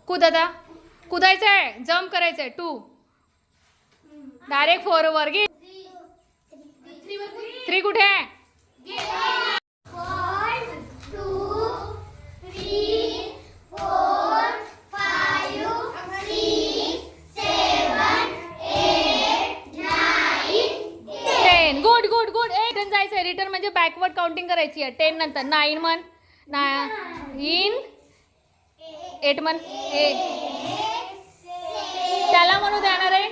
कूद आता, कुदायचं आहे, जम्प करायचं आहे. 2 डायरेक्ट 4 वर घे. 3 कुठे आहे? 1 2 3 4 5 6 7 8 9 10. Good good good. रिटर्न जायचंय. रिटर्न म्हणजे बॅकवर्ड काउंटिंग करायची आहे. 10 नंतर 9 म्हण. 9 8 म्हण. 8 त्याला म्हणू देणार आहे.